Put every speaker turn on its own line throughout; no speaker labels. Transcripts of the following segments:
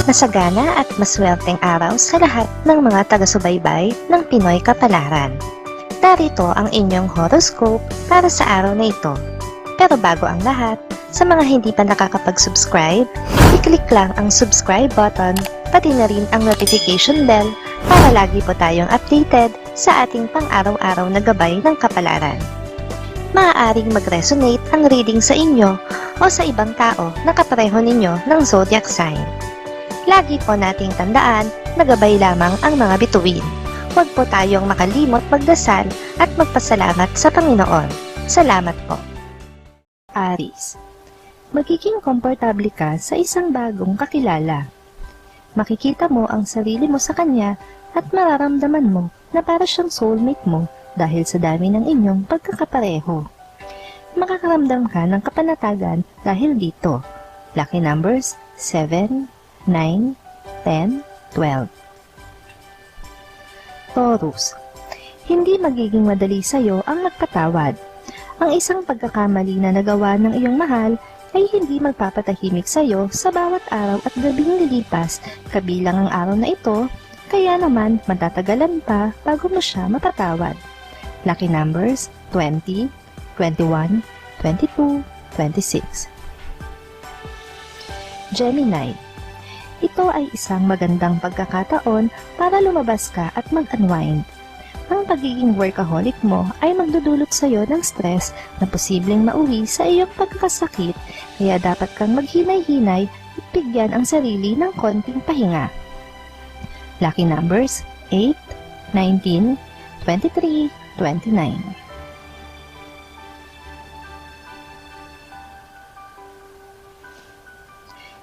Masagana at maswerteng araw sa lahat ng mga taga-subaybay ng Pinoy Kapalaran. Narito ang inyong horoscope para sa araw na ito. Pero bago ang lahat, sa mga hindi pa nakakapag-subscribe, i-click lang ang subscribe button, pati na rin ang notification bell para lagi po tayong updated sa ating pang-araw-araw na gabay ng kapalaran. Maaaring mag-resonate ang reading sa inyo o sa ibang tao na kapareho ninyo ng zodiac sign. Lagi po nating tandaan na gabay lamang ang mga bituin. Huwag po tayong makalimot magdasal at magpasalamat sa Panginoon. Salamat po. Aries, magiging komportable ka sa isang bagong kakilala. Makikita mo ang sarili mo sa kanya at mararamdaman mo na para siyang soulmate mo dahil sa dami ng inyong pagkakapareho. Makakaramdam ka ng kapanatagan dahil dito. Lucky numbers 7, 9, 10, 12. Taurus, hindi magiging madali sa'yo ang magpatawad. Ang isang pagkakamali na nagawa ng iyong mahal ay hindi magpapatahimik sa'yo sa bawat araw at gabing lilipas kabilang ang araw na ito, kaya naman matatagalan pa bago mo siya mapatawad. Lucky numbers 20, 21, 22, 26. Gemini, ito ay isang magandang pagkakataon para lumabas ka at mag-unwind. Ang pagiging workaholic mo ay magdudulot sa iyo ng stress na posibleng mauwi sa iyong pagkakasakit, kaya dapat kang maghinay-hinay at bigyan ang sarili ng konting pahinga. Lucky numbers 8, 19, 23, 29.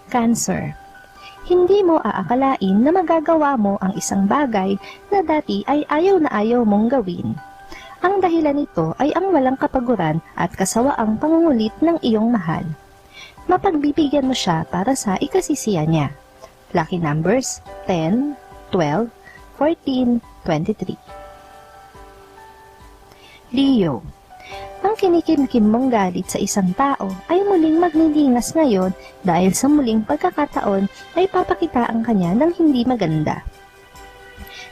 Cancer, hindi mo aakalain na magagawa mo ang isang bagay na dati ay ayaw na ayaw mong gawin. Ang dahilan nito ay ang walang kapaguran at kasawaang pangungulit ng iyong mahal. Mapagbibigyan mo siya para sa ikasisiya niya. Lucky numbers 10, 12, 14, 23. Leo, ang kinikimkim mong galit sa isang tao ay muling magnilingas ngayon dahil sa muling pagkakataon ay papakitaan kanya ng hindi maganda.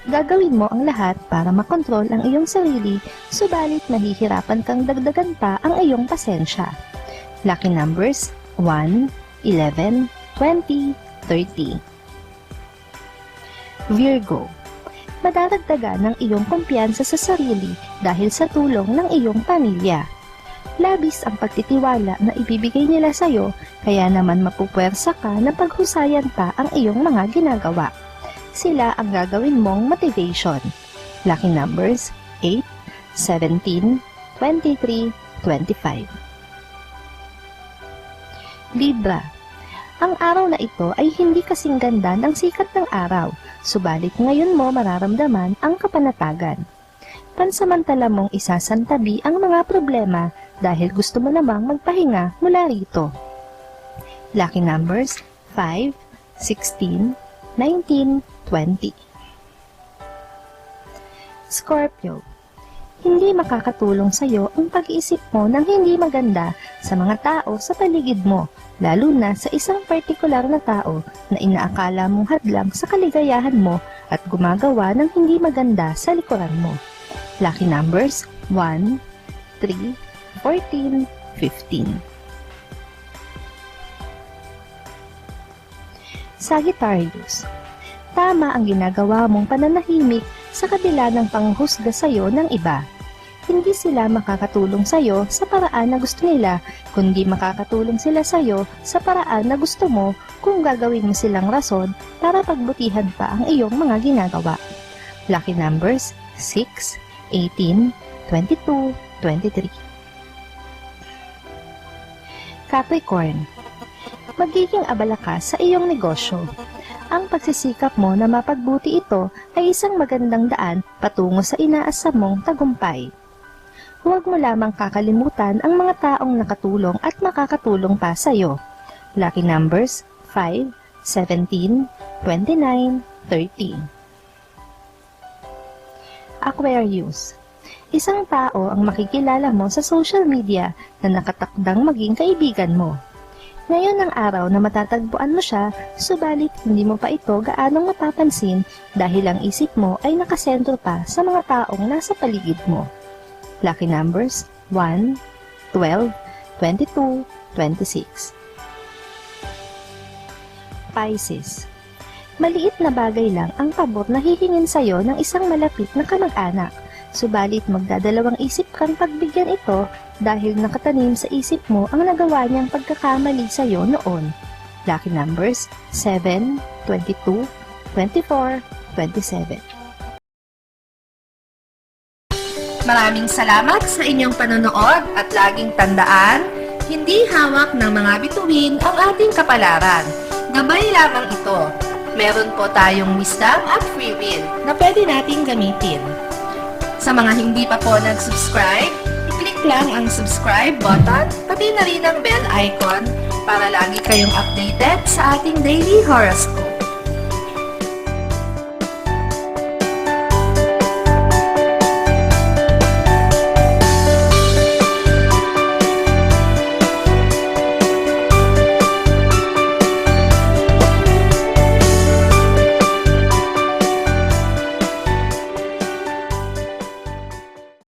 Gagawin mo ang lahat para makontrol ang iyong sarili, subalit nahihirapan kang dagdagan pa ang iyong pasensya. Lucky numbers 1, 11, 20, 30. Virgo, madadagdagan ng iyong kumpiyansa sa sarili dahil sa tulong ng iyong pamilya. Labis ang pagtitiwala na ibibigay nila sa iyo, kaya naman mapupwersa ka na paghusayan pa ang iyong mga ginagawa. Sila ang gagawin mong motivation. Lucky numbers 8, 17, 23, 25. Libra, ang araw na ito ay hindi kasing ganda ng sikat ng araw, subalit ngayon mo mararamdaman ang kapanatagan. Pansamantala mong isasantabi ang mga problema dahil gusto mo namang magpahinga mula rito. Lucky numbers 5, 16, 19, 20. Scorpio, hindi makakatulong sa iyo ang pag-iisip mo ng hindi maganda sa mga tao sa paligid mo, lalo na sa isang partikular na tao na inaakala mong hadlang sa kaligayahan mo at gumagawa ng hindi maganda sa likuran mo. Lucky numbers 1, 3, 14, 15. Sagittarius, tama ang ginagawa mong pananahimik sa kabila ng panghuhusga sa iyo ng iba. Hindi sila makakatulong sa iyo sa paraan na gusto nila, kundi makakatulong sila sa iyo sa paraan na gusto mo kung gagawin mo silang rason para pagbutihan pa ang iyong mga ginagawa. Lucky numbers 6, 18, 22, 23. Capricorn, magiging abala ka sa iyong negosyo. Ang pagsisikap mo na mapagbuti ito ay isang magandang daan patungo sa inaasam mong tagumpay. Huwag mo lamang kakalimutan ang mga taong nakatulong at makakatulong pa sa iyo. Lucky numbers 5, 17, 29, 30. Aquarius, isang tao ang makikilala mo sa social media na nakatakdang maging kaibigan mo. Ngayon ang araw na matatagpuan mo siya, subalit hindi mo pa ito gaanong mapapansin dahil ang isip mo ay nakasentro pa sa mga taong nasa paligid mo. Lucky numbers 1, 12, 22, 26. Pisces. Maliit na bagay lang ang pabor na hihingin sa'yo ng isang malapit na kamag-anak. Subalit magdadalawang isip kang pagbigyan ito dahil nakatanim sa isip mo ang nagawa niyang pagkakamali sa'yo noon. Lucky numbers 7, 22, 24, 27. Maraming salamat sa inyong panonood at laging tandaan, hindi hawak ng mga bituin ang ating kapalaran. Gabay lamang ito. Meron po tayong wisdom at free will na pwede nating gamitin. Sa mga hindi pa po nag-subscribe, i-click lang ang subscribe button, pati na rin ang bell icon para lagi kayong updated sa ating daily horoscope.